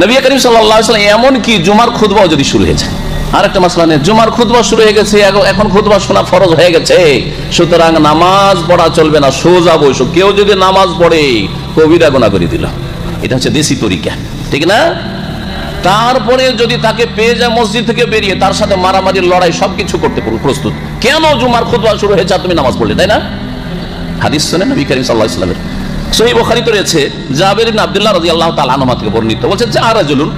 নবী করিম সাল্লাল্লাহু আলাইহি ওয়াসাল্লাম এমন কি জুমার খুতবাও যদি শুরু হয়ে যায়, আর একটা মাসলা নেই, জুমার খুতবা শুরু হয়ে গেছে, এখন খুতবা শোনা ফরজ হয়ে গেছে, সুতরাং নামাজ পড়া চলবে না, সোজা বসো। কেউ যদি নামাজ পড়ে কবিরা গুনাহ করে দিল, এটা হচ্ছে দেশি তরিকা, ঠিক না? তারপরে যদি তাকে পেয়ে যায় মসজিদ থেকে বেরিয়ে, তার সাথে মারামারি লড়াই সবকিছু করতে প্রস্তুত। কেন জুমার খুতবা শুরু হয়েছে আর তুমি নামাজ পড়লে, তাই না? হাদিস শুনে নবী করিম সাল্লাল্লাহু আলাইহি ওয়াসাল্লামের সহিহ বুখারীতে রয়েছে, জাবের ইবনে আব্দুল্লাহ রাদিয়াল্লাহু তাআলা আনহু থেকে বর্ণিত, বলেছে যে রাজুলুন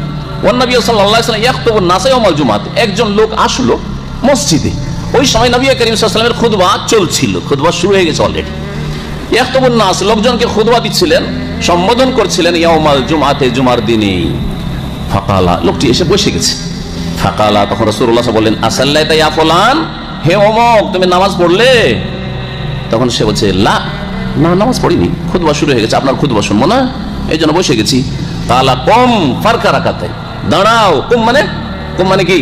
ওয়ান নবী সাল্লাল্লাহু আলাইহি ওয়াসাল্লাম ইয়াখতুবুন নাস ইয়াউমাল জুমআত, একজন লোক আসলো মসজিদে, ওই সময় নবী করিম সাল্লাল্লাহু আলাইহি ওয়াসাল্লামের খুতবা চলছিল, খুতবা শুরু হয়ে গেছে অলরেডি। ইয়াখতুবুন নাস, লোকজনকে খুতবা দিচ্ছিলেন, সম্বোধন করছিলেন ইয়াউমাল জুমআতে, জুমার দিনে। ফাকালা, লোকটি এসে বসে গেছে। ফাকালা, তখন রাসূলুল্লাহ বললেন আসাল্লাইতা ইয়া ফুলান, হে অমুক তুমি নামাজ পড়লে? তখন সে বলছে লা, না নামাজ পড়িনি, খুতবা শুরু হয়ে গেছে, আপনার খুতবা শুনবো না, এই জন্য বসে গেছি। কালা কম ফারকা রাকাতাইন, দাঁড়াও। কুম মানে কি?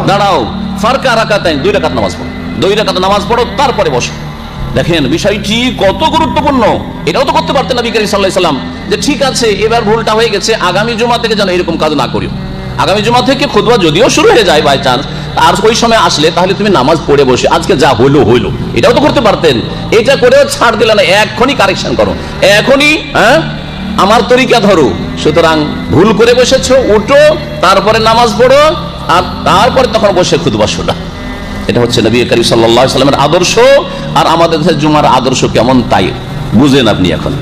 দাঁড়াও। ফারকা রাকাতাইন, 2 রাকাত নামাজ পড়ো, 2 রাকাত নামাজ পড়ো, তারপরে বসো। দেখেন বিষয়টি কত গুরুত্বপূর্ণ। এটাও তো করতে পারতেন নবী করিম সাল্লাল্লাহু আলাইহি ওয়াসাল্লাম, যে ঠিক আছে এবার ভুলটা হয়ে গেছে, আগামী জুমা থেকে যেন এরকম কাজ না করিও। আগামী জুমা থেকে খুতবা যদিও শুরু হয়ে যায় বাই চান্স, আর ওই সময় আসলে তাহলে তুমি নামাজ পড়ে বসে, আজকে যা হইলো, এটাও তো করতে পারতেন। এটা করেও ছাড় দিলে না, এখনই কারেকশন করো, এখনই আমার তরিকা ধরো। সুতরাং ভুল করে বসেছো, উঠো, তারপরে নামাজ পড়ো, আর তারপরে তখন বসে খুতবা শোনা। এটা হচ্ছে নবী করিম সাল্লাল্লাহু আলাইহি ওয়াসাল্লামের আদর্শ। আর আমাদের জুমার আদর্শ কেমন তাই বুঝেন আপনি এখন।